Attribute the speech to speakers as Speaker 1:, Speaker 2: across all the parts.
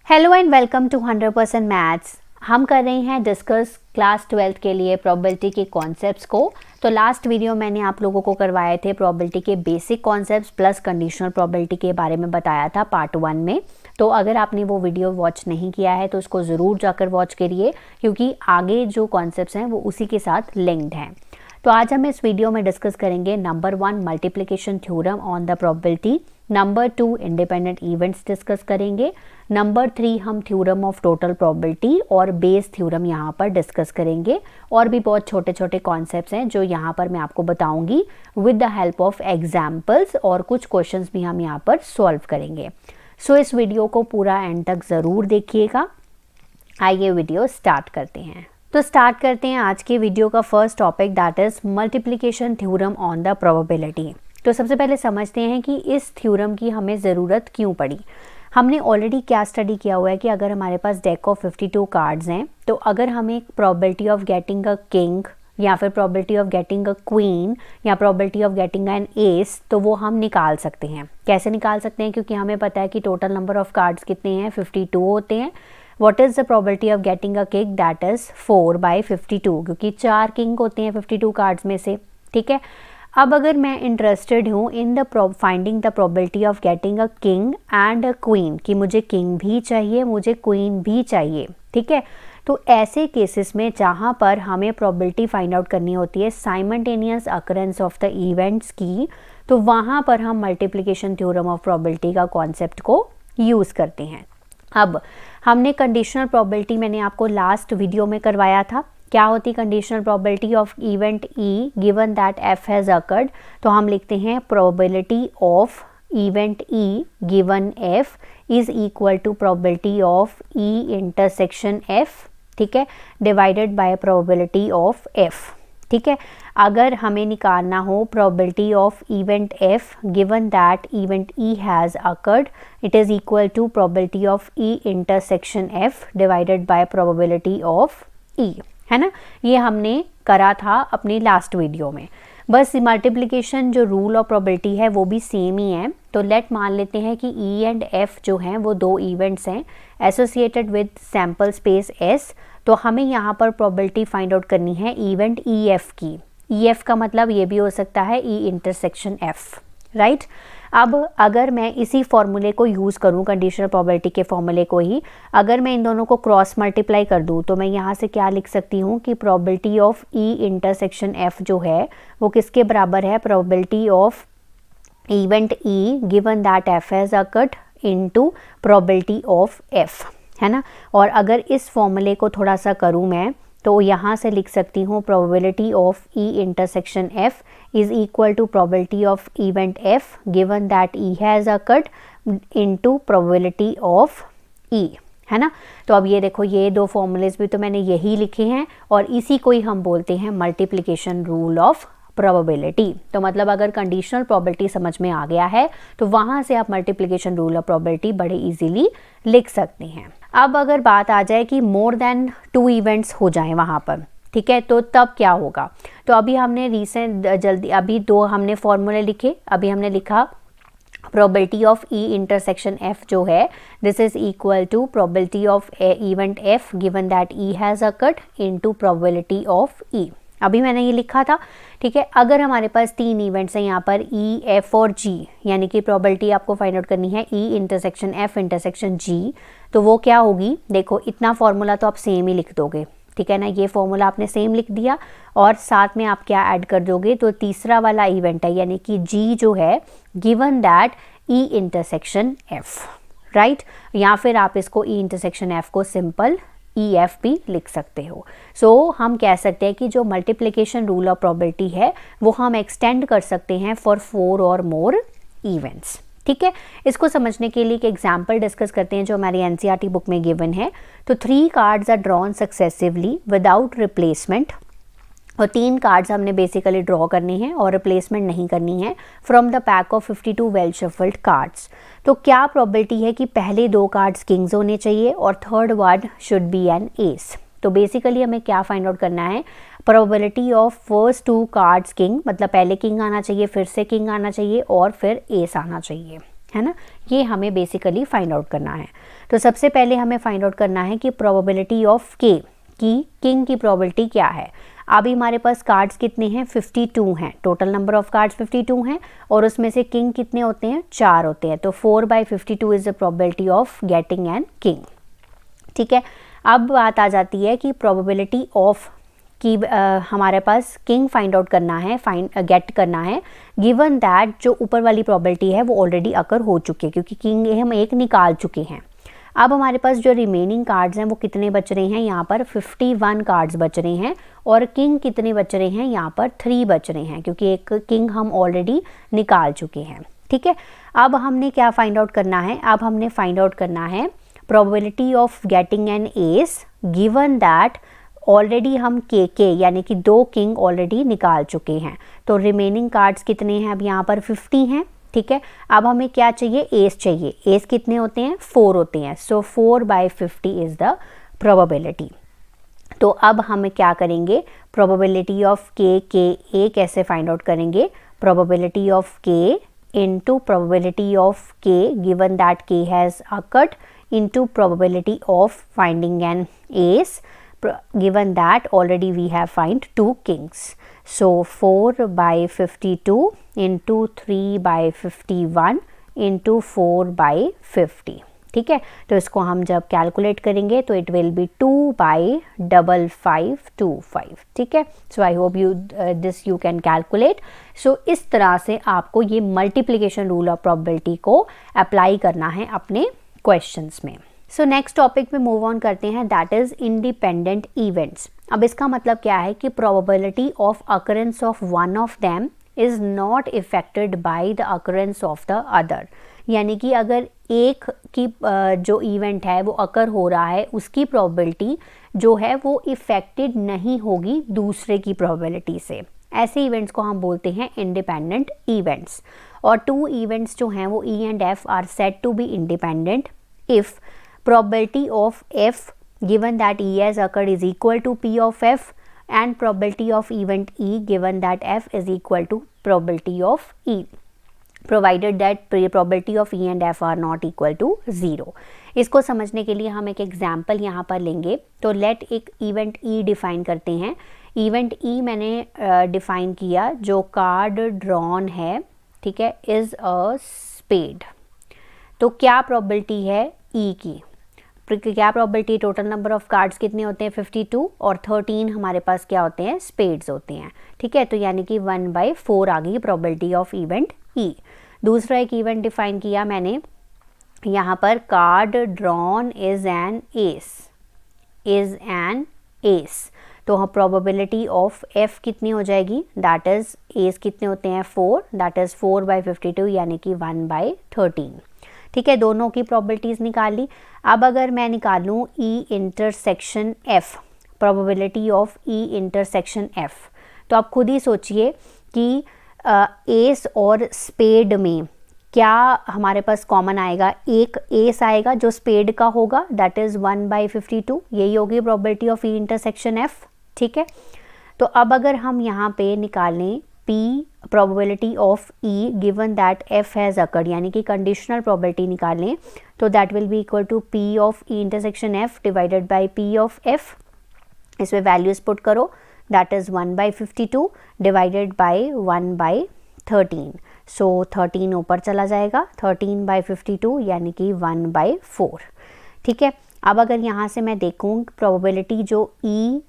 Speaker 1: Hello and welcome to 100% maths. हम कर रहे हैं डिस्कस क्लास 12th के लिए प्रोबेबिलिटी के कॉन्सेप्ट्स को। तो लास्ट वीडियो मैंने आप लोगों को करवाए थे प्रोबेबिलिटी के basic concepts plus conditional probability के बारे में बताया था पार्ट 1 में। तो अगर आपने वो वीडियो वॉच नहीं किया है तो उसको ज़रूर जाकर वॉच करिए, क्योंकि आगे जो कॉन्सेप्ट्स हैं वो उसी के साथ लिंक्ड हैं। तो आज हम इस वीडियो में डिस्कस करेंगे number 1 multiplication theorem on the probability, number 2 independent events discuss करेंगे, नंबर 3 हम थ्योरम ऑफ टोटल प्रोबेबिलिटी और बेस थ्योरम यहाँ पर डिस्कस करेंगे। और भी बहुत छोटे छोटे कॉन्सेप्ट्स हैं जो यहाँ पर मैं आपको बताऊंगी with the help of examples, और कुछ क्वेश्चंस भी हम यहाँ पर सॉल्व करेंगे। सो इस वीडियो को पूरा एंड तक ज़रूर देखिएगा। आइए वीडियो स्टार्ट करते हैं। तो स्टार्ट करते हैं आज के वीडियो का first topic, that is multiplication theorem on the probability. तो सबसे पहले समझते हैं कि इस थ्योरम की हमें ज़रूरत क्यों पड़ी। हमने ऑलरेडी क्या स्टडी किया हुआ है कि अगर हमारे पास डेक ऑफ 52 कार्ड्स हैं, तो अगर हमें probability of getting a king या फिर probability of getting a queen या probability of getting an ace, तो वो हम निकाल सकते हैं। कैसे निकाल सकते हैं? क्योंकि हमें पता है कि टोटल नंबर ऑफ कार्ड्स कितने हैं, 52 होते हैं। What is the probability of getting a king? That is 4/52, क्योंकि 4 किंग होते हैं 52 कार्ड्स में से। ठीक है, अब अगर मैं इंटरेस्टेड हूँ in the finding the probability of getting a king and a queen, कि मुझे किंग भी चाहिए, मुझे क्वीन भी चाहिए। ठीक है, तो ऐसे केसेस में जहाँ पर हमें प्रोबेबिलिटी फाइंड आउट करनी होती है simultaneous occurrence of the events की, तो वहाँ पर हम मल्टीप्लिकेशन थ्योरम ऑफ प्रोबेबिलिटी का कॉन्सेप्ट को यूज़ करते हैं। अब हमने कंडीशनल प्रोबेबिलिटी मैंने आपको लास्ट वीडियो में करवाया था। क्या होती conditional probability of event E given that F has occurred? तो हम लिखते हैं probability of event E given F is equal to probability of E intersection F, ठीक है, divided by probability of F. ठीक है, अगर हमें निकालना हो probability of event F given that event E has occurred, it is equal to probability of E intersection F divided by probability of E, है ना। ये हमने करा था अपनी लास्ट वीडियो में। बस मल्टीप्लिकेशन जो रूल ऑफ प्रोबेबिलिटी है वो भी सेम ही है। तो लेट मान लेते हैं कि ई एंड एफ जो हैं वो दो इवेंट्स हैं associated with sample space S. तो हमें यहाँ पर प्रोबेबिलिटी फाइंड आउट करनी है इवेंट ई एफ की। ई एफ का मतलब ये भी हो सकता है ई इंटरसेक्शन एफ, राइट। अब अगर मैं इसी फॉर्मूले को यूज़ करूं, कंडीशनल प्रोबेबिलिटी के फॉर्मूले को ही, अगर मैं इन दोनों को क्रॉस मल्टीप्लाई कर दूं, तो मैं यहाँ से क्या लिख सकती हूँ कि probability of E intersection F जो है वो किसके बराबर है? Probability of event E given that F has occurred into probability of F, है ना। और अगर इस फॉर्मूले को थोड़ा सा करूँ मैं, तो यहाँ से लिख सकती हूँ probability of E intersection F is equal to probability of event F given that E has occurred into probability of E, है ना। तो अब ये देखो, ये दो फॉर्मूलेज भी तो मैंने यही लिखे हैं और इसी को ही हम बोलते हैं मल्टीप्लिकेशन रूल ऑफ प्रोबेबिलिटी। तो मतलब अगर कंडीशनल प्रोबेबिलिटी समझ में आ गया है तो वहाँ से आप मल्टीप्लिकेशन रूल ऑफ प्रोबेबिलिटी बड़े इजीली लिख सकते हैं। अब अगर बात आ जाए कि मोर देन 2 इवेंट्स हो जाएं वहाँ पर, ठीक है, तो तब क्या होगा? तो अभी हमने अभी 2 हमने फॉर्मूले लिखे। अभी हमने लिखा probability of E intersection F जो है this is equal to probability of event F given that E has occurred into probability of E. अभी मैंने ये लिखा था, ठीक है। अगर हमारे पास 3 इवेंट्स हैं यहाँ पर ई, एफ और जी, यानी कि प्रोबेबिलिटी आपको फाइंड आउट करनी है ई इंटरसेक्शन एफ इंटरसेक्शन जी, तो वो क्या होगी? देखो, इतना फॉर्मूला तो आप सेम ही लिख दोगे, ठीक है ना। ये फॉर्मूला आपने सेम लिख दिया और साथ में आप क्या ऐड कर दोगे? तो तीसरा वाला इवेंट है यानी कि जी जो है given that E intersection F, right. या फिर आप इसको ई इंटरसेक्शन एफ को सिंपल ई एफ भी लिख सकते हो। सो हम कह सकते हैं कि जो मल्टीप्लिकेशन रूल ऑफ प्रोबेबिलिटी है वो हम एक्सटेंड कर सकते हैं फॉर 4 और मोर इवेंट्स, ठीक है। इसको समझने के लिए एक एग्जाम्पल डिस्कस करते हैं जो हमारी एनसीईआरटी बुक में गिवन है। तो 3 cards are drawn successively without replacement, और 3 कार्ड्स हमने बेसिकली ड्रॉ करनी है और रिप्लेसमेंट नहीं करनी है from the pack of 52 well shuffled cards. तो क्या प्रोबेबिलिटी है कि पहले 2 कार्ड्स किंग्स होने चाहिए और third one should be an ace. तो बेसिकली हमें क्या फाइंड आउट करना है? Probability of first 2 cards king, मतलब पहले किंग आना चाहिए, फिर से किंग आना चाहिए और फिर एस आना चाहिए, है ना। ये हमें बेसिकली फाइंड आउट करना है। तो सबसे पहले हमें फाइंड आउट करना है कि प्रोबेबिलिटी ऑफ के, कि किंग की प्रोबेबिलिटी क्या है। अभी हमारे पास कार्ड्स कितने हैं, 52 हैं, टोटल नंबर ऑफ कार्ड्स 52 हैं और उसमें से किंग कितने होते हैं, 4 होते हैं। तो 4/52 is the probability of getting N king. ठीक है, अब बात आ जाती है कि प्रोबेबिलिटी ऑफ कि हमारे पास किंग फाइंड आउट करना है, गेट करना है, गिवन दैट जो ऊपर वाली प्रोबेबिलिटी है वो ऑलरेडी अकर हो चुकी है, क्योंकि किंग हम एक निकाल चुके हैं। अब हमारे पास जो रिमेनिंग कार्ड्स हैं वो कितने बच रहे हैं, यहाँ पर 51 कार्ड्स बच रहे हैं और किंग कितने बच रहे हैं, यहाँ पर 3 बच रहे हैं, क्योंकि एक किंग हम ऑलरेडी निकाल चुके हैं। ठीक है, अब हमने क्या फाइंड आउट करना है, अब हमने फाइंड आउट करना है probability of getting an S given that already हम के यानी कि 2 किंग ऑलरेडी निकाल चुके हैं। तो रिमेनिंग कार्ड्स कितने हैं, अब यहाँ पर 50 हैं। ठीक है, अब हमें क्या चाहिए, एस चाहिए। एस कितने होते हैं, 4 होते हैं। सो 4/50 इज द प्रोबेबिलिटी। तो अब हम क्या करेंगे, प्रोबेबिलिटी ऑफ के ए कैसे फाइंड आउट करेंगे, प्रोबेबिलिटी ऑफ के इनटू प्रोबेबिलिटी ऑफ के गिवन दैट के has occurred into probability of finding N S given that already we have find 2 kings. So 4/52 into 3/51 into 4/50. ठीक है, तो इसको हम जब कैलकुलेट करेंगे तो इट विल बी 2/5525. ठीक है, so I hope you this you can calculate. So इस तरह से आपको ये मल्टीप्लिकेशन रूल ऑफ प्रोबेबिलिटी को अप्लाई करना है अपने क्वेश्चंस में। सो नेक्स्ट टॉपिक में मूव ऑन करते हैं, दैट इज इंडिपेंडेंट इवेंट्स। अब इसका मतलब क्या है कि probability of occurrence of one of them is not affected by the occurrence of the other. यानी कि अगर एक की जो इवेंट है वो अकर हो रहा है, उसकी प्रोबेबिलिटी जो है वो इफेक्टेड नहीं होगी दूसरे की प्रोबेबिलिटी से। ऐसे इवेंट्स को हम बोलते हैं इंडिपेंडेंट इवेंट्स। और 2 इवेंट्स जो हैं वो E and F are said to be independent if probability of f given that E has occurred is equal to P of f and probability of event E given that f is equal to probability of E, provided that probability of E and f are not equal to 0. इसको समझने के लिए हम एक example यहाँ पर लेंगे। तो लेट एक इवेंट E डिफाइन करते हैं। इवेंट E मैंने डिफाइन किया, जो कार्ड ड्रॉन है, ठीक है, इज़ अ स्पेड। तो क्या प्रोबेबिलिटी है E की, क्या probability, total number of cards कितने होते हैं, 52 और 13 हमारे पास क्या होते हैं, स्पेड्स होते हैं। ठीक है, तो यानी कि 1/4 आ गई प्रोबेबिलिटी ऑफ इवेंट ई। दूसरा एक इवेंट डिफाइन किया मैंने यहाँ पर, card drawn is an ace, तो हाँ प्रोबेबिलिटी ऑफ एफ कितनी हो जाएगी, दैट इज एस कितने होते हैं, 4, दैट इज 4/52 यानी कि 1/13। ठीक है, दोनों की प्रोबेबिलिटीज़ निकाल ली। अब अगर मैं निकालूँ ई intersection F, probability of E intersection F, तो आप खुद ही सोचिए कि एस और स्पेड में क्या हमारे पास कॉमन आएगा, एक एस आएगा जो स्पेड का होगा, दैट इज़ 1/52, यही होगी probability of E intersection F. ठीक है, तो अब अगर हम यहाँ पे निकालें P probability of E given that F has occurred, यानी कि कंडीशनल प्रोबेबिलिटी निकालें, तो that will be equal to P of E intersection F divided by P of F। इसमें वैल्यूज़ पुट करो, that is 1/52 divided by 1/13। So 13 ऊपर चला जाएगा, 13/52 यानी कि 1/4। ठीक है, अब अगर यहाँ से मैं देखूँ प्रोबेबिलिटी जो E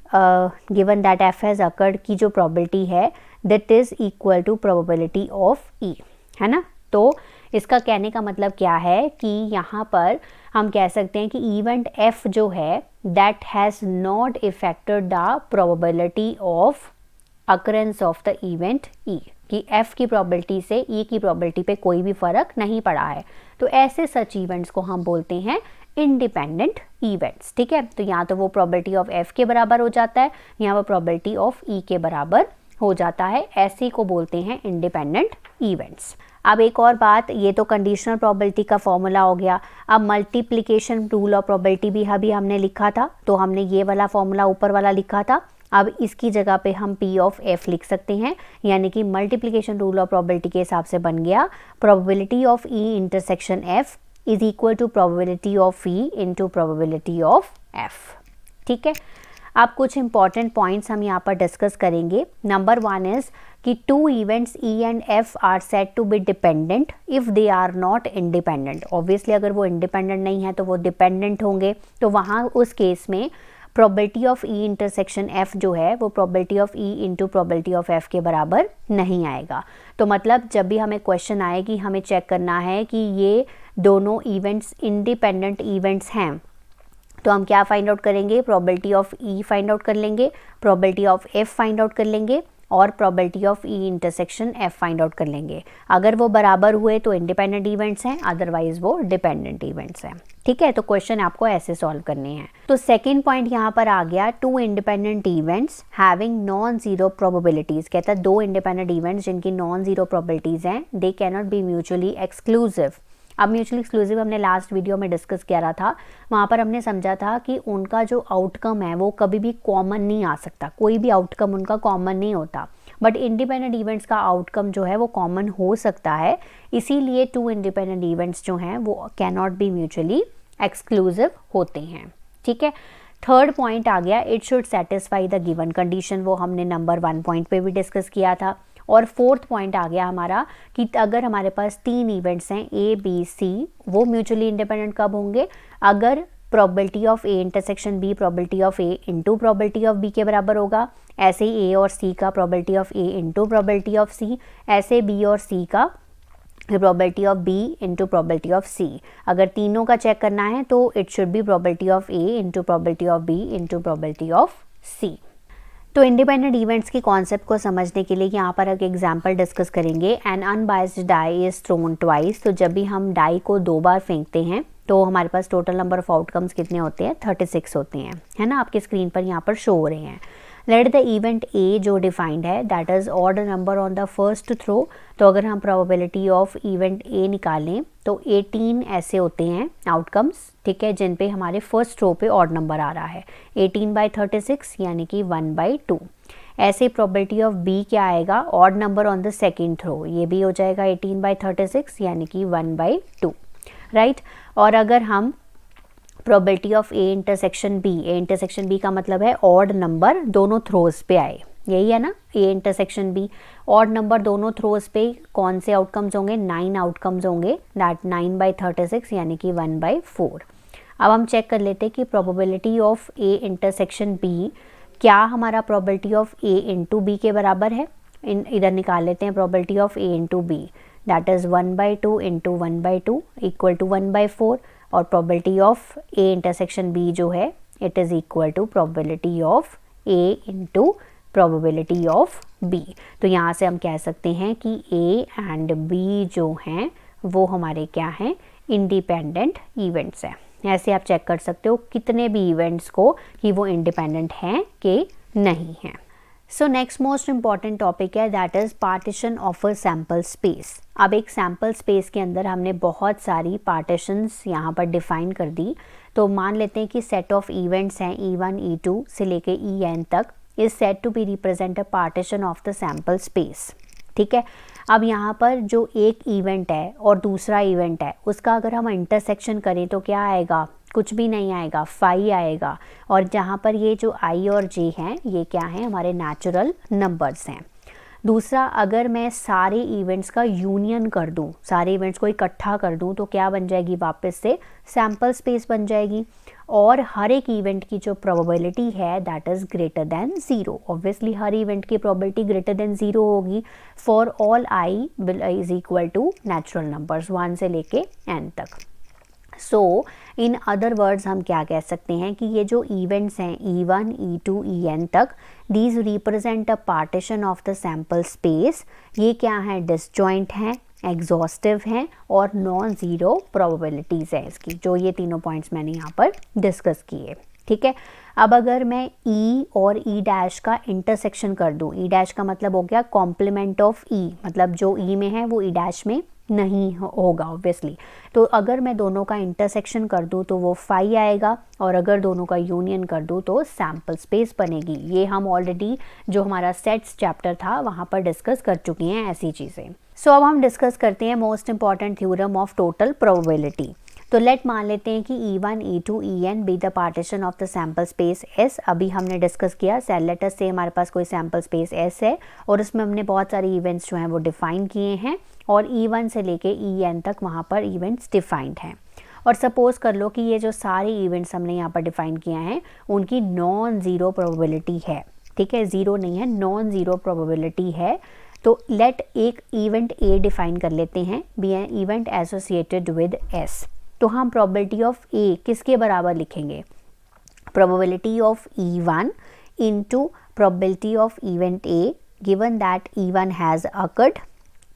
Speaker 1: given that F has occurred की जो प्रोबेबिलिटी है, that is equal to probability of E, है ना। तो इसका कहने का मतलब क्या है कि यहाँ पर हम कह सकते हैं कि इवेंट F जो है that has not affected the probability of occurrence of the event E, कि F की प्रोबेबिलिटी से E की प्रोबेबिलिटी पे कोई भी फ़र्क नहीं पड़ा है। तो ऐसे सच इवेंट्स को हम बोलते हैं इंडिपेंडेंट इवेंट्स। ठीक है, तो यहाँ तो वो प्रोबेबिलिटी ऑफ F के बराबर हो जाता है, यहाँ वो प्रोबेबिलिटी ऑफ E के बराबर हो जाता है, ऐसे को बोलते हैं इंडिपेंडेंट इवेंट्स। अब एक और बात, ये तो कंडीशनल प्रोबेबिलिटी का फॉर्मूला हो गया। अब मल्टीप्लिकेशन रूल ऑफ प्रोबेबिलिटी भी अभी हमने लिखा था, तो हमने ये वाला फॉर्मूला ऊपर वाला लिखा था, अब इसकी जगह पे हम P ऑफ F लिख सकते हैं, यानी कि मल्टीप्लिकेशन रूल ऑफ प्रोबेबिलिटी के हिसाब से बन गया probability of E intersection F is equal to probability of E into probability of F। ठीक है, अब कुछ इंपॉर्टेंट पॉइंट्स हम यहाँ पर डिस्कस करेंगे। नंबर 1 इज कि two events E and F are said to be dependent if they are not independent. Obviously अगर वो इंडिपेंडेंट नहीं है तो वो डिपेंडेंट होंगे, तो वहाँ उस केस में probability of E intersection F जो है वो probability of E into probability of F के बराबर नहीं आएगा। तो मतलब जब भी हमें क्वेश्चन आए कि हमें चेक करना है कि ये दोनों इवेंट्स इंडिपेंडेंट इवेंट्स हैं, तो हम क्या फाइंड आउट करेंगे, probability of E find out कर लेंगे, probability of F find out कर लेंगे और probability of E intersection F find out कर लेंगे। अगर वो बराबर हुए तो इंडिपेंडेंट इवेंट्स हैं, अदरवाइज वो डिपेंडेंट इवेंट्स हैं। ठीक है, तो क्वेश्चन आपको ऐसे सॉल्व करने हैं। तो सेकंड पॉइंट यहाँ पर आ गया, two independent events having non zero probabilities. कहता है दो इंडिपेंडेंट इवेंट्स जिनकी नॉन जीरो प्रोबेबिलिटीज हैं, they can not be mutually exclusive. अब म्यूचुअली एक्सक्लूसिव हमने लास्ट वीडियो में डिस्कस किया रहा था, वहाँ पर हमने समझा था कि उनका जो आउटकम है वो कभी भी कॉमन नहीं आ सकता, कोई भी आउटकम उनका कॉमन नहीं होता। बट इंडिपेंडेंट इवेंट्स का आउटकम जो है वो कॉमन हो सकता है, इसीलिए टू इंडिपेंडेंट इवेंट्स जो हैं वो can not be mutually exclusive होते हैं। ठीक है, थर्ड पॉइंट आ गया, it should satisfy the given condition, वो हमने नंबर 1 पॉइंट पे भी डिस्कस किया था। और फोर्थ पॉइंट आ गया हमारा कि अगर हमारे पास 3 इवेंट्स हैं A, B, C, वो म्यूचुअली इंडिपेंडेंट कब होंगे, अगर probability of A intersection B probability of A into probability of B के बराबर होगा। ऐसे ही A और C का probability of A into probability of C, ऐसे B और C का probability of B into probability of C। अगर तीनों का चेक करना है तो it should be probability of A into probability of B into probability of C। तो इंडिपेंडेंट इवेंट्स की कॉन्सेप्ट को समझने के लिए यहाँ पर एक एग्जांपल डिस्कस करेंगे। An unbiased die is thrown twice. तो जब भी हम डाई को 2 बार फेंकते हैं तो हमारे पास टोटल नंबर ऑफ आउटकम्स कितने होते हैं, 36 होते हैं, है ना, आपकी स्क्रीन पर यहाँ पर शो हो रहे हैं। लेट द इवेंट ए जो डिफाइंड है that is odd number on the first throw. तो अगर हम प्रोबेबिलिटी ऑफ इवेंट ए निकालें तो 18 ऐसे होते हैं आउटकम्स, ठीक है, जिन पे हमारे फर्स्ट थ्रो पे ऑड नंबर आ रहा है, 18/36 यानी कि 1/2। ऐसे प्रोबेबिलिटी ऑफ बी क्या आएगा, odd number on the second throw, ये भी हो जाएगा 18/36 यानी कि 1/2, राइट। और अगर हम probability of A intersection B का मतलब है ऑड नंबर दोनों थ्रोज पे आए, यही है ना, A intersection B, odd number दोनों थ्रोज पे कौन से आउटकम्स होंगे, 9 आउटकम्स होंगे, दैट 9/36 यानी कि 1/4। अब हम चेक कर लेते हैं कि probability of A intersection B क्या हमारा probability of A into B के बराबर है। इधर निकाल लेते हैं probability of A into B, that is 1/2 into 1/2 equal to 1/4। और probability of A intersection B जो है it is equal to probability of A into probability of B. तो यहाँ से हम कह सकते हैं कि ए एंड बी जो हैं वो हमारे क्या हैं, इंडिपेंडेंट इवेंट्स हैं। ऐसे आप चेक कर सकते हो कितने भी इवेंट्स को कि वो इंडिपेंडेंट हैं कि नहीं हैं। So next most important topic है that is partition of a sample space. अब एक सैम्पल स्पेस के अंदर हमने बहुत सारी पार्टीशंस यहाँ पर डिफाइन कर दी। तो मान लेते हैं कि सेट ऑफ इवेंट्स हैं E1 E2 से लेके En तक is set to be represent a partition of the sample space, ठीक है। अब यहाँ पर जो एक इवेंट है और दूसरा इवेंट है उसका अगर हम इंटरसेक्शन करें तो क्या आएगा, कुछ भी नहीं आएगा, फाई आएगा। और जहाँ पर ये जो आई और जे हैं ये क्या हैं, हमारे नेचुरल नंबर्स हैं। दूसरा, अगर मैं सारे इवेंट्स का यूनियन कर दूं, सारे इवेंट्स को इकट्ठा कर दूं तो क्या बन जाएगी, वापस से सैम्पल स्पेस बन जाएगी। और हर एक इवेंट की जो प्रोबेबिलिटी है that is greater than 0। Obviously हर इवेंट की प्रोबेबिलिटी ग्रेटर देन 0 होगी for all i is equal to natural numbers 1 से लेके n तक। सो इन अदर वर्ड्स हम क्या कह सकते हैं कि ये जो इवेंट्स हैं E1 E2 En तक, these represent a partition of the sample space. ये क्या है, डिसजॉइंट हैं, एग्जॉस्टिव हैं और नॉन ज़ीरो प्रोबेबिलिटीज़ है इसकी, जो ये तीनों पॉइंट्स मैंने यहाँ पर डिस्कस किए, ठीक है। अब अगर मैं E और E डैश का इंटरसेक्शन कर दूँ, E डैश का मतलब हो गया कॉम्प्लीमेंट ऑफ E, मतलब जो E में है वो E डैश में नहीं होगा ऑब्वियसली। तो अगर मैं दोनों का इंटरसेक्शन कर दूं तो वो फाई आएगा, और अगर दोनों का यूनियन कर दूं तो सैम्पल स्पेस बनेगी। ये हम ऑलरेडी जो हमारा सेट्स चैप्टर था वहाँ पर डिस्कस कर चुके हैं ऐसी चीज़ें। सो अब हम डिस्कस करते हैं most important theorem of total probability. तो लेट मान लेते हैं कि E1, E2, En be the partition of the sample space S। अभी हमने डिस्कस किया, लेट अस से हमारे पास कोई सैम्पल स्पेस S है और उसमें हमने बहुत सारे इवेंट्स जो हैं वो डिफाइन किए हैं, और E1 से लेके En तक वहाँ पर इवेंट्स डिफाइंड हैं। और सपोज कर लो कि ये जो सारे इवेंट्स हमने यहाँ पर डिफाइन किया है उनकी नॉन ज़ीरो प्रोबेबिलिटी है, ठीक है, ज़ीरो नहीं है, नॉन ज़ीरो प्रोबेबिलिटी है। तो लेट एक इवेंट A डिफाइन कर लेते हैं, B an event associated with S। तो हम प्रोबेबिलिटी ऑफ A किसके बराबर लिखेंगे? Probability of E1 into probability of event A given that E1 has occurred,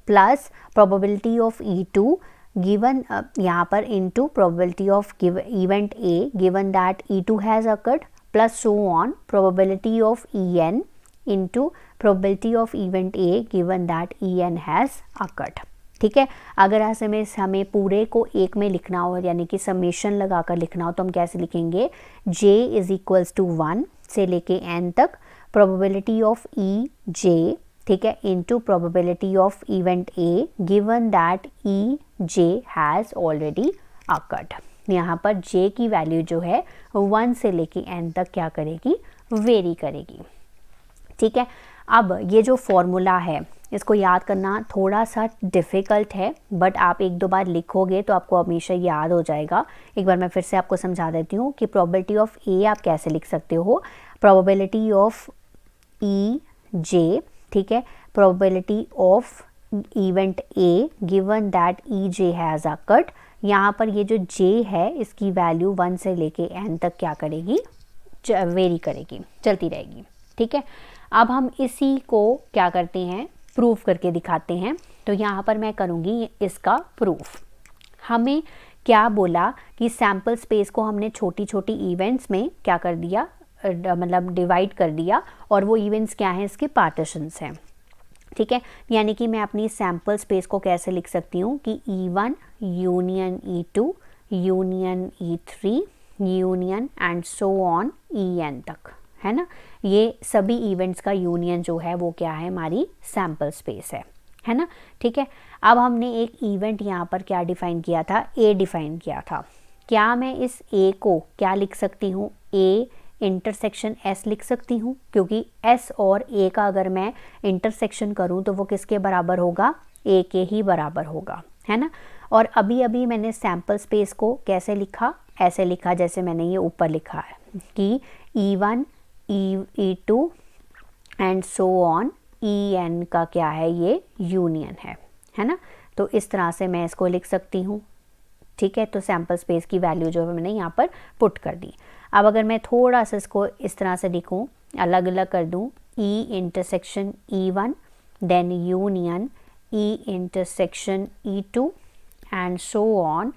Speaker 1: plus probability of E2 given यहाँ पर into probability of event A given that E2 has occurred, plus so on probability of En into probability of event A given that En has occurred. ठीक है, अगर ऐसे में हमें पूरे को एक में लिखना हो, यानी कि समेशन लगाकर लिखना हो, तो हम कैसे लिखेंगे? J इज इक्वल्स टू 1 से लेके n तक प्रोबेबिलिटी ऑफ ई जे, ठीक है, into probability of event A given that E J has already occurred. यहाँ पर J की वैल्यू जो है 1 से लेके n तक क्या करेगी? वेरी करेगी। ठीक है, अब ये जो फॉर्मूला है इसको याद करना थोड़ा सा डिफ़िकल्ट है, बट आप एक दो बार लिखोगे तो आपको हमेशा याद हो जाएगा। एक बार मैं फिर से आपको समझा देती हूँ कि प्रोबेबिलिटी ऑफ ए आप कैसे लिख सकते हो। प्रोबेबिलिटी ऑफ ई जे, ठीक है, probability of event A given that E J has occurred. यहाँ पर ये जो जे है इसकी वैल्यू 1 से लेके n तक क्या करेगी? वेरी करेगी, चलती रहेगी। ठीक है, अब हम इसी को क्या करते हैं? प्रूफ करके दिखाते हैं। तो यहाँ पर मैं करूँगी इसका प्रूफ। हमें क्या बोला कि सैम्पल स्पेस को हमने छोटी छोटी इवेंट्स में क्या कर दिया, मतलब डिवाइड कर दिया, और वो इवेंट्स क्या हैं? इसके पार्टीशंस हैं। ठीक है, यानी कि मैं अपनी सैम्पल स्पेस को कैसे लिख सकती हूँ कि E1 union E2 union E3 union and so on En तक, है ना। ये सभी इवेंट्स का यूनियन जो है वो क्या है? हमारी सैम्पल स्पेस है ना। ठीक है, अब हमने एक इवेंट यहाँ पर क्या डिफाइन किया था? A डिफाइन किया था। क्या मैं इस A को क्या लिख सकती हूँ? A इंटरसेक्शन S लिख सकती हूँ, क्योंकि S और A का अगर मैं इंटरसेक्शन करूँ तो वो किसके बराबर होगा? A के ही बराबर होगा, है ना। और अभी अभी मैंने सैम्पल स्पेस को कैसे लिखा? ऐसे लिखा जैसे मैंने ये ऊपर लिखा है कि E1 E2 and so on En का क्या है? ये यूनियन है ना। तो इस तरह से मैं इसको लिख सकती हूँ। ठीक है, तो सैम्पल स्पेस की वैल्यू जो है मैंने यहाँ पर पुट कर दी। अब अगर मैं थोड़ा सा इसको इस तरह से लिखूँ, अलग अलग कर दूँ, E intersection E1 then union E intersection E2 and so on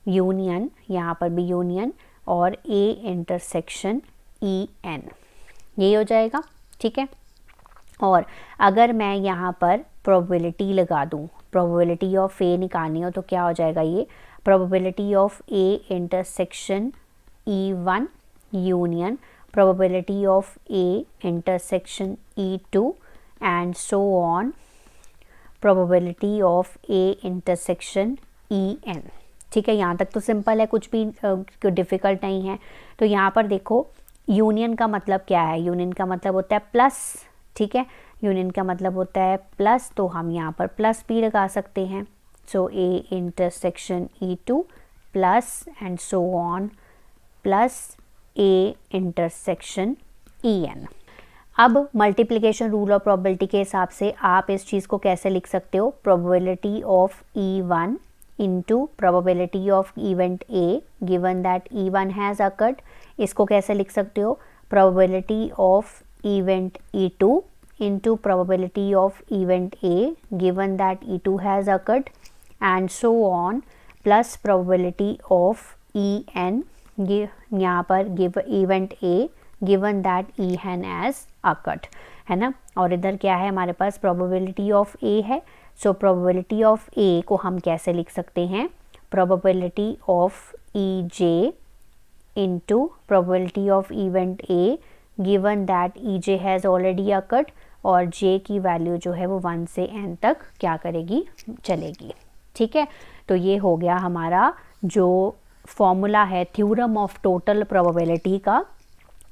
Speaker 1: union, यहाँ पर भी यूनियन, और A इंटरसेक्शन En, यही हो जाएगा। ठीक है, और अगर मैं यहाँ पर प्रोबेबिलिटी लगा दूँ, प्रोबेबिलिटी ऑफ A निकालनी हो, तो क्या हो जाएगा? ये probability of A intersection E1 union probability of A intersection E2 and so on probability of A intersection En। ठीक है, यहाँ तक तो सिंपल है, कुछ भी डिफ़िकल्ट नहीं है। तो यहाँ पर देखो, यूनियन का मतलब क्या है? यूनियन का मतलब होता है प्लस। ठीक है, यूनियन का मतलब होता है प्लस, तो हम यहाँ पर प्लस भी लगा सकते हैं। सो A intersection E2 plus and so on plus A intersection En। अब मल्टीप्लिकेशन रूल ऑफ प्रोबेबिलिटी के हिसाब से आप इस चीज़ को कैसे लिख सकते हो? Probability of E1 into probability of event A given that E1 has occurred. इसको कैसे लिख सकते हो? Probability of event E2 into probability of event A given that E2 has occurred and so on, plus probability of En, यहाँ पर give event A given that En has occurred, है ना। और इधर क्या है हमारे पास? प्रोबेबिलिटी ऑफ A है, सो प्रोबेबिलिटी ऑफ ए को हम कैसे लिख सकते हैं, probability of E J into probability of event A given that EJ has already occurred और J की वैल्यू जो है वो 1 से n तक क्या करेगी, चलेगी। ठीक है, तो ये हो गया हमारा जो फॉर्मूला है थ्योरम ऑफ टोटल प्रोबेबिलिटी का,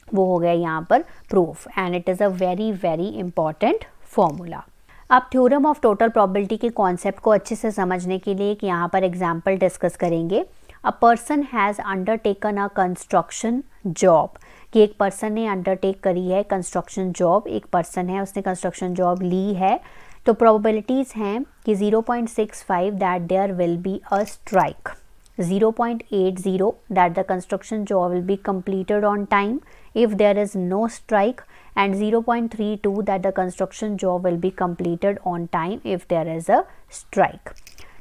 Speaker 1: वो हो गया यहाँ पर proof and it is a very very important formula. अब थ्योरम ऑफ टोटल प्रोबेबिलिटी के कॉन्सेप्ट को अच्छे से समझने के लिए एक यहाँ पर एग्जाम्पल डिस्कस करेंगे। A person has undertaken a construction job, कि एक पर्सन ने अंडरटेक करी है कंस्ट्रक्शन जॉब, एक पर्सन है उसने कंस्ट्रक्शन जॉब ली है, तो प्रोबेबिलिटीज़ हैं कि 0.65 that there will be a strike, 0.80 that the construction job will be completed on time if there is no strike, and 0.32 that the construction job will be completed on time if there is a strike.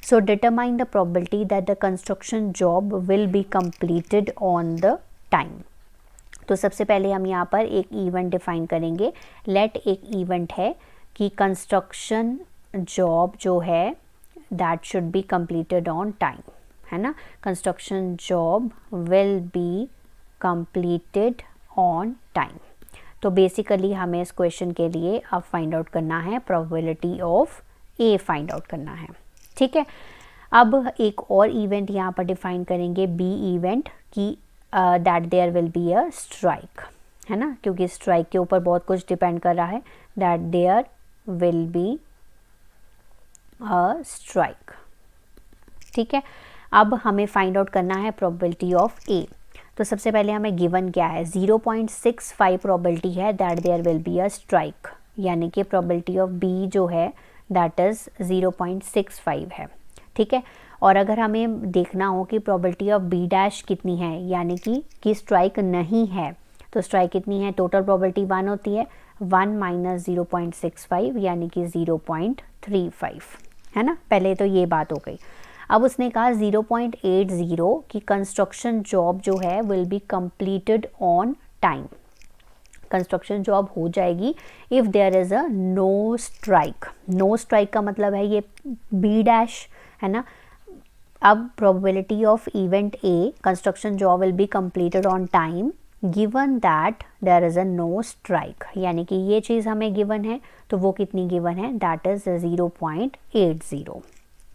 Speaker 1: So determine the probability that the construction job will be completed on the time. तो सबसे पहले हम यहाँ पर एक event define करेंगे। Late एक event है कि कंस्ट्रक्शन जॉब जो है that should be completed on time, है ना, construction job will be completed on time। तो बेसिकली हमें इस क्वेश्चन के लिए अब फाइंड आउट करना है probability of A find out करना है। ठीक है, अब एक और इवेंट यहाँ पर डिफाइन करेंगे बी इवेंट की that there will be a strike, है ना, क्योंकि स्ट्राइक के ऊपर बहुत कुछ डिपेंड कर रहा है, that there will be a strike. ठीक है, अब हमें फाइंड आउट करना है प्रोबेबिलिटी ऑफ ए। तो सबसे पहले हमें गिवन क्या है, 0.65 प्रोबेबिलिटी है that there will be a strike, यानी कि प्रोबेबिलिटी ऑफ बी जो है दैट इज़ 0.65 है। ठीक है, और अगर हमें देखना हो कि प्रोबेबिलिटी ऑफ बी डैश कितनी है, यानी कि स्ट्राइक नहीं है, तो स्ट्राइक कितनी है, टोटल प्रोबेबिलिटी 1 होती है, 1 माइनस 0.65 यानी कि 0.35, है ना। पहले तो ये बात हो गई। अब उसने कहा 0.80 की कंस्ट्रक्शन जॉब जो है will be completed on time, construction job हो जाएगी if there is a no strike. No strike का मतलब है ये बी डैश, है ना। अब probability of event A construction job will be completed on time given that there is a no strike, यानी कि ये चीज़ हमें गिवन है, तो वो कितनी गिवन है, दैट इज़ 0.80।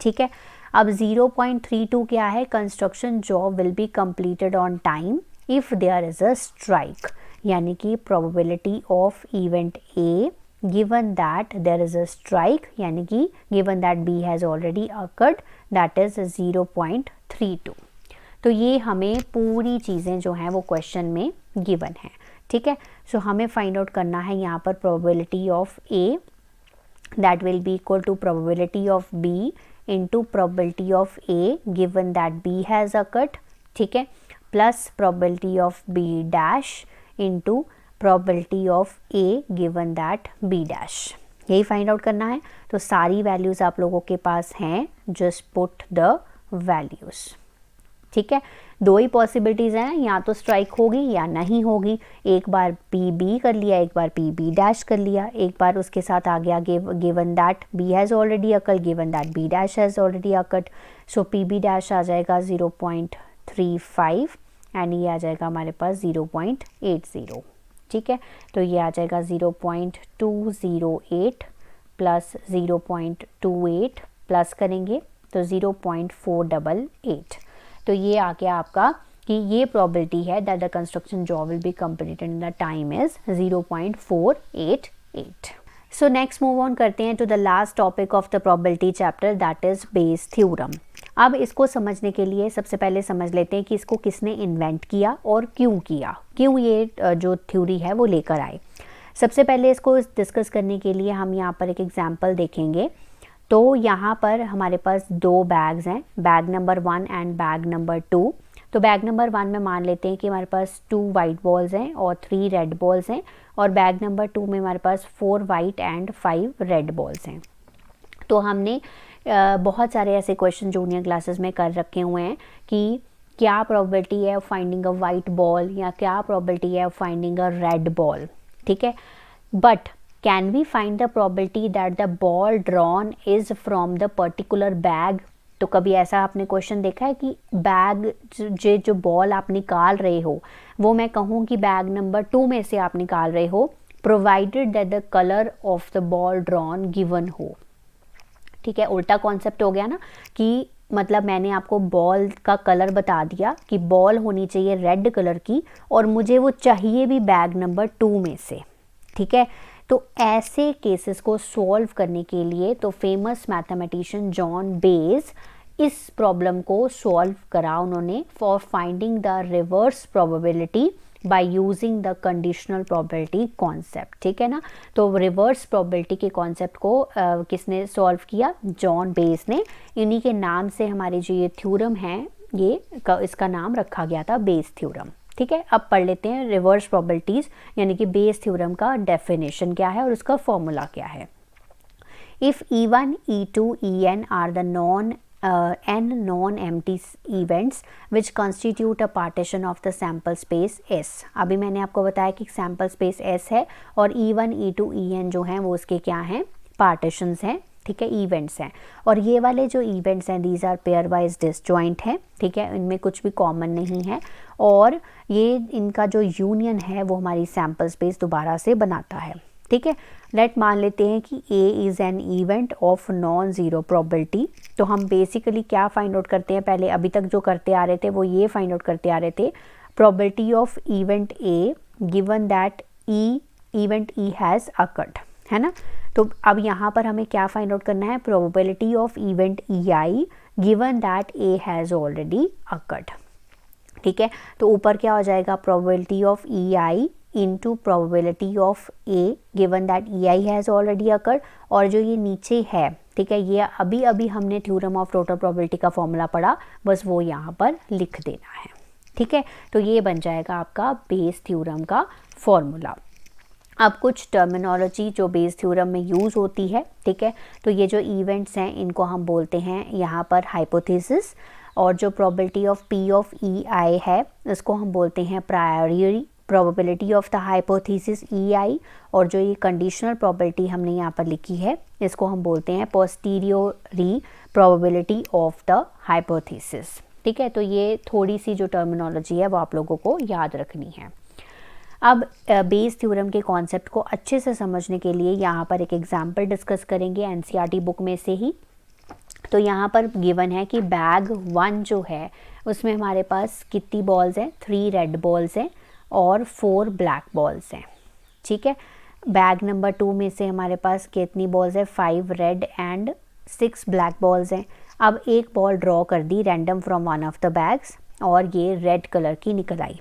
Speaker 1: ठीक है, अब 0.32 क्या है, construction job will be completed on time if there is a strike, यानी कि probability of event A given that there is a strike, यानी कि given that B has already occurred, that is 0.32। तो ये हमें पूरी चीज़ें जो हैं वो क्वेश्चन में गिवन है। ठीक है, सो हमें फाइंड आउट करना है यहाँ पर probability of A that will be equal to probability of B into probability of A given that B has occurred, ठीक है, plus probability of B dash into probability of A given that B dash, यही find out करना है। तो सारी values आप लोगों के पास हैं, जस्ट पुट द वैल्यूज़। ठीक है, दो ही पॉसिबिलिटीज़ हैं, या तो स्ट्राइक होगी या नहीं होगी। एक बार पी बी कर लिया, एक बार पी बी डैश कर लिया, एक बार उसके साथ आ गया given that B has already occurred, given that B dash has already occurred. So P B dash आ जाएगा 0.35 एंड ये आ जाएगा हमारे पास 0.80। ठीक है, तो ये आ जाएगा 0.208 प्लस 0.28 प्लस करेंगे तो 0.488। तो ये आ गया आपका कि ये प्रोबेबिलिटी है that the construction job will be completed in the time is 0.488। So next move on करते हैं to the last topic of the probability chapter, that is Bayes theorem. अब इसको समझने के लिए सबसे पहले समझ लेते हैं कि इसको किसने इन्वेंट किया और क्यों किया, क्यों ये जो थ्योरी है वो लेकर आए। सबसे पहले इसको डिस्कस करने के लिए हम यहाँ पर एक एग्जांपल देखेंगे। तो यहाँ पर हमारे पास दो बैग्स हैं, bag number 1 and bag number 2। तो बैग नंबर 1 में मान लेते हैं कि हमारे पास 2 वाइट बॉल्स हैं और 3 रेड बॉल्स हैं, और बैग नंबर 2 में हमारे पास 4 वाइट एंड 5 रेड बॉल्स हैं। तो हमने बहुत सारे ऐसे क्वेश्चन जूनियर क्लासेस में कर रखे हुए हैं कि क्या प्रोबेबिलिटी है फाइंडिंग अ वाइट बॉल या क्या प्रोबेबिलिटी है फाइंडिंग अ रेड बॉल। ठीक है, but can we find the probability that the ball drawn is from the particular bag. तो कभी ऐसा आपने क्वेश्चन देखा है कि बैग जो बॉल आप निकाल रहे हो वो मैं कहूँ कि बैग नंबर 2 में से आप निकाल रहे हो, provided that the colour of the ball drawn given हो। ठीक है, उल्टा कॉन्सेप्ट हो गया ना कि मतलब मैंने आपको बॉल का कलर बता दिया कि बॉल होनी चाहिए रेड कलर की और मुझे वो चाहिए भी बैग नंबर 2 में से। ठीक है, तो ऐसे केसेस को सॉल्व करने के लिए तो फेमस मैथमेटिशियन जॉन बेस इस प्रॉब्लम को सॉल्व करा उन्होंने for finding the reverse probability by using the conditional probability concept. ठीक है ना, तो रिवर्स प्रोबेबिलिटी के कॉन्सेप्ट को किसने सॉल्व किया? जॉन बेस ने। इन्हीं के नाम से हमारी जो ये थ्योरम है ये इसका नाम रखा गया था बेस थ्योरम। ठीक है, अब पढ़ लेते हैं रिवर्स प्रोबेबिलिटीज यानी कि बेस थ्योरम का डेफिनेशन क्या है और उसका फॉर्मूला क्या है। If E1, E2, En are the n non-empty events which constitute a partition of the sample space S। अभी मैंने आपको बताया कि सैम्पल स्पेस S है और E1, E2, En जो हैं वो उसके क्या हैं? पार्टीशंस हैं। ठीक है, इवेंट्स हैं और ये वाले जो इवेंट्स हैं these are pairwise disjoint हैं। ठीक है, इनमें कुछ भी कॉमन नहीं है और ये इनका जो यूनियन है वो हमारी सैम्पल स्पेस दोबारा से बनाता है। ठीक है, लेट मान लेते हैं कि A is an event of non zero probability. तो हम बेसिकली क्या फाइंड आउट करते हैं? पहले अभी तक जो करते आ रहे थे वो ये फाइंड आउट करते आ रहे थे probability of event A given that event E has occurred, है ना। तो अब यहाँ पर हमें क्या फाइंड आउट करना है? Probability of event EI given that A has already occurred. ठीक है, तो ऊपर क्या हो जाएगा? Probability of EI into probability of A given that EI has already occurred. और जो ये नीचे है, ठीक है, ये अभी अभी हमने थ्योरम ऑफ टोटल प्रोबेबिलिटी का फॉर्मूला पढ़ा, बस वो यहाँ पर लिख देना है। ठीक है, तो ये बन जाएगा आपका बेस थ्योरम का फॉर्मूला। अब कुछ टर्मिनोलॉजी जो बेस थ्योरम में यूज़ होती है। ठीक है, तो ये जो इवेंट्स हैं इनको हम बोलते हैं यहाँ पर हाइपोथेसिस और जो probability of P of EI है इसको हम बोलते हैं प्रायोरी probability of the hypothesis EI और जो ये कंडीशनल प्रोबेबिलिटी हमने यहाँ पर लिखी है इसको हम बोलते हैं पोस्टीरियरी प्रोबेबिलिटी ऑफ द हाइपोथेसिस। ठीक है, तो ये थोड़ी सी जो टर्मिनोलॉजी है वो आप लोगों को याद रखनी है। अब बेस थ्योरम के कॉन्सेप्ट को अच्छे से समझने के लिए यहाँ पर एक एग्जाम्पल डिस्कस करेंगे NCERT बुक में से ही। तो यहाँ पर गिवन है कि बैग 1 जो है उसमें हमारे पास कितनी बॉल्स हैं? 3 रेड बॉल्स हैं और 4 ब्लैक बॉल्स हैं। ठीक है, बैग नंबर 2 में से हमारे पास कितनी बॉल्स है? 5 रेड एंड 6 ब्लैक बॉल्स हैं। अब एक बॉल ड्रॉ कर दी random from one of the bags और ये रेड कलर की निकल आई।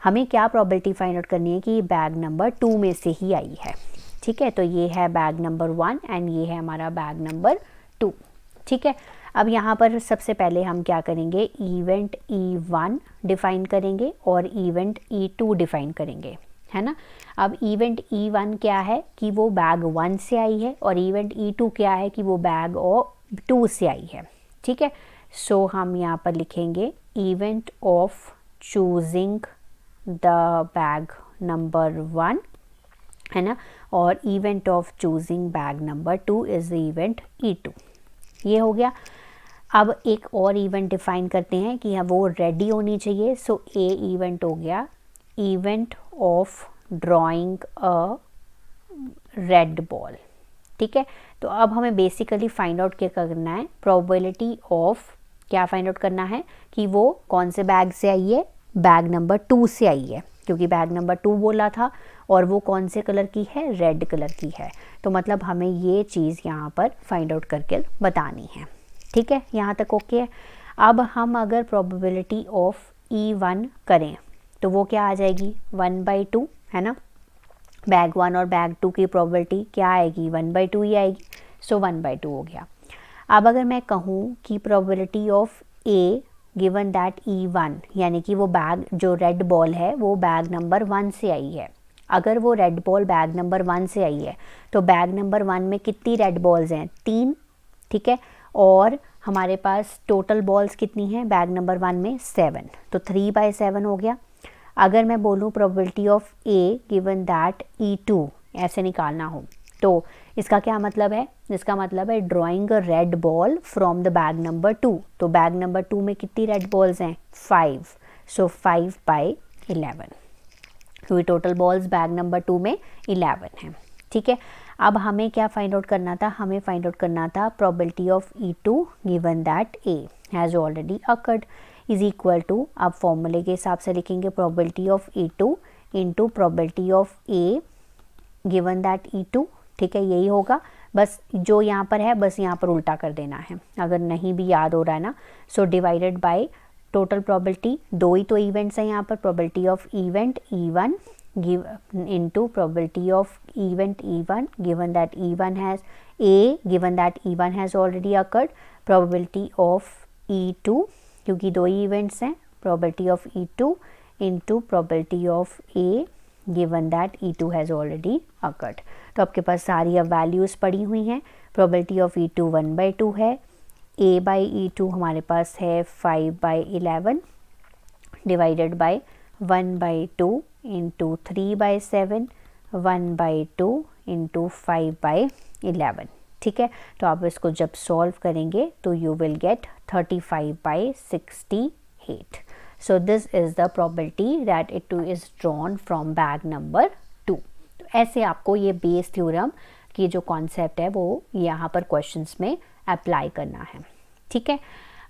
Speaker 1: हमें क्या प्रोबेबिलिटी फाइंड आउट करनी है कि बैग नंबर 2 में से ही आई है। ठीक है, तो ये है बैग नंबर 1 एंड ये है हमारा बैग नंबर 2। ठीक है, अब यहाँ पर सबसे पहले हम क्या करेंगे? इवेंट E1 डिफ़ाइन करेंगे और इवेंट E2 डिफ़ाइन करेंगे, है ना। अब इवेंट E1 क्या है कि वो बैग 1 से आई है और इवेंट E2 क्या है कि वो बैग 2 से आई है। ठीक है, सो हम यहाँ पर लिखेंगे event of choosing the bag number 1, है ना, और event of choosing bag number 2 is the event E2। ये हो गया। अब एक और इवेंट डिफाइन करते हैं कि वो रेडी होनी चाहिए। सो A इवेंट हो गया event of drawing a red ball. ठीक है, तो अब हमें बेसिकली फाइंड आउट क्या करना है? प्रोबेबिलिटी ऑफ क्या फाइंड आउट करना है कि वो कौन से बैग से आई है? बैग नंबर 2 से आई है, क्योंकि बैग नंबर 2 बोला था और वो कौन से कलर की है? रेड कलर की है। तो मतलब हमें ये चीज़ यहाँ पर फाइंड आउट करके बतानी है। ठीक है, यहाँ तक ओके है। अब हम अगर प्रोबेबिलिटी ऑफ E1 करें तो वो क्या आ जाएगी? 1/2, है ना। बैग 1 और बैग 2 की प्रोबेबिलिटी क्या आएगी? 1/2 ही आएगी। सो 1/2 हो गया। अब अगर मैं कहूँ कि probability of A given that E1 यानी कि वो बैग जो रेड बॉल है वो बैग नंबर 1 से आई है। अगर वो रेड बॉल बैग नंबर 1 से आई है तो बैग नंबर 1 में कितनी रेड बॉल्स हैं? 3। ठीक है, और हमारे पास टोटल बॉल्स कितनी हैं बैग नंबर 1 में? 7। तो 3/7 हो गया। अगर मैं बोलूँ probability of A given that E2 ऐसे निकालना हो तो इसका क्या मतलब है, इसका मतलब है drawing a red ball from the bag number 2। तो बैग नंबर 2 में कितनी रेड बॉल्स हैं, 5, सो 5/11, क्योंकि टोटल बॉल्स बैग नंबर 2 में 11 हैं। ठीक है, अब हमें क्या फाइंड आउट करना था, हमें फाइंड आउट करना था probability of E2 given that A has already occurred is equal to, अब फॉर्मूले के हिसाब से लिखेंगे probability of E2 into probability of A given that E2। ठीक है, यही होगा, बस जो यहाँ पर है बस यहाँ पर उल्टा कर देना है, अगर नहीं भी याद हो रहा है ना। So divided by total probability, 2 ही तो इवेंट्स हैं यहाँ पर, probability of event E1 give into probability of event E1 given that E1 has A given that E1 has already occurred, probability of E2 क्योंकि 2 ही इवेंट्स हैं, probability of E2 into probability of A given that E2 has already occurred। तो आपके पास सारी अब values पड़ी हुई हैं। probability of E2 1/2 है, A by E2 हमारे पास है 5/11 डिवाइडेड बाय 1/2 इंटू 3/7, 1/2 इंटू 5/11। ठीक है, तो आप इसको जब सॉल्व करेंगे तो you will get 35/68। So this is the probability that it is drawn from bag number 2। तो ऐसे आपको ये बेस थ्योरम की जो कॉन्सेप्ट है वो यहाँ पर क्वेश्चंस में अप्लाई करना है। ठीक है,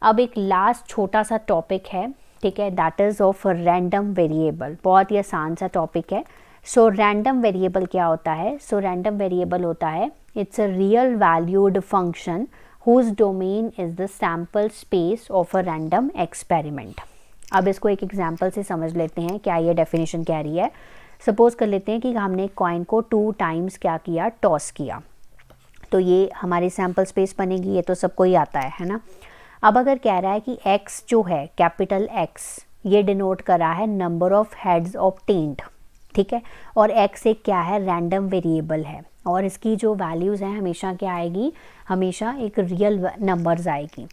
Speaker 1: अब एक लास्ट छोटा सा टॉपिक है, ठीक है, that is of random variable. बहुत ही आसान सा टॉपिक है। सो रैंडम वेरिएबल क्या होता है, सो रैंडम वेरिएबल होता है it's a real valued function whose domain is the sample space of a random experiment. अब इसको एक एग्जांपल से समझ लेते हैं क्या ये डेफिनेशन कह रही है। सपोज कर लेते हैं कि हमने एक कॉइन को 2 टाइम्स क्या किया, टॉस किया, तो ये हमारी सैम्पल स्पेस बनेगी, ये तो सबको ही आता है ना। अब अगर कह रहा है कि x जो है कैपिटल X ये डिनोट कर रहा है नंबर ऑफ हेड्स ऑब्टेन्ड, ठीक है, और x एक क्या है, रैंडम वेरिएबल है, और इसकी जो वैल्यूज़ हैं हमेशा क्या आएगी, हमेशा एक रियल नंबर्स आएगी।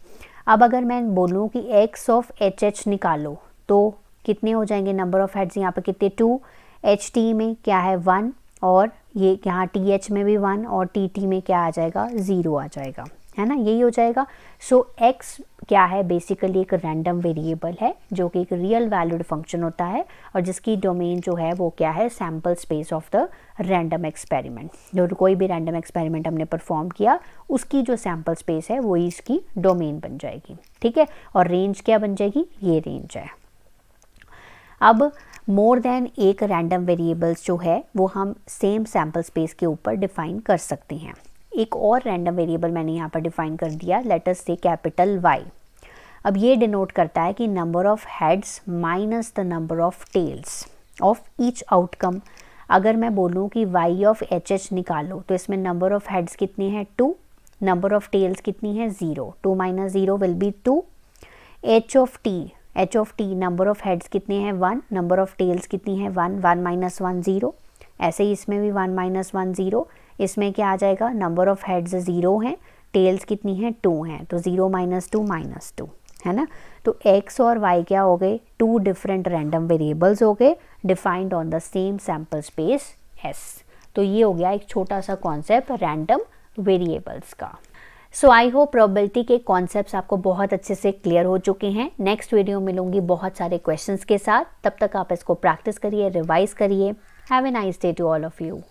Speaker 1: अब अगर मैं बोलूँ कि x ऑफ HH निकालो तो कितने हो जाएंगे नंबर ऑफ हेड्स, यहाँ पर कितने, 2, HT में क्या है 1, और ये यहाँ TH में भी 1, और TT में क्या आ जाएगा, 0 आ जाएगा, है ना, यही हो जाएगा। सो x क्या है, बेसिकली एक रैंडम वेरिएबल है जो कि एक रियल वैल्यूड फंक्शन होता है, और जिसकी डोमेन जो है वो क्या है, sample space of the random experiment. जो कोई भी रैंडम एक्सपेरिमेंट हमने परफॉर्म किया उसकी जो सैम्पल स्पेस है वही इसकी डोमेन बन जाएगी। ठीक है, और रेंज क्या बन जाएगी, ये रेंज है। अब मोर देन एक रैंडम वेरिएबल्स जो है वो हम सेम सैम्पल स्पेस के ऊपर डिफाइन कर सकते हैं। एक और रैंडम वेरिएबल मैंने यहाँ पर डिफाइन कर दिया, लेट अस से कैपिटल Y। अब ये डिनोट करता है कि number of heads minus the number of tails of each outcome. अगर मैं बोलूँ कि Y ऑफ HH निकालो तो इसमें नंबर ऑफ हेड्स कितनी है, 2, नंबर ऑफ टेल्स कितनी है, 0, 2 - 0 will be 2। H of T number of heads कितने हैं, 1, नंबर ऑफ टेल्स कितनी है, 1, 1 - 1 0। ऐसे ही इसमें भी 1 - 1 0। इसमें क्या आ जाएगा, नंबर ऑफ हेड्स 0 हैं, टेल्स कितनी हैं, 2 हैं, तो 0 - 2 -2, है ना। तो x और y क्या हो गए, 2 डिफरेंट रैंडम वेरिएबल्स हो गए defined on the same sample space S। तो ये हो गया एक छोटा सा कॉन्सेप्ट रैंडम वेरिएबल्स का। सो आई होप प्रोबेबिलिटी के कॉन्सेप्ट्स आपको बहुत अच्छे से क्लियर हो चुके हैं। नेक्स्ट वीडियो मिलूंगी बहुत सारे क्वेश्चंस के साथ, तब तक आप इसको प्रैक्टिस करिए, रिवाइज करिए। Have a nice day to all of you.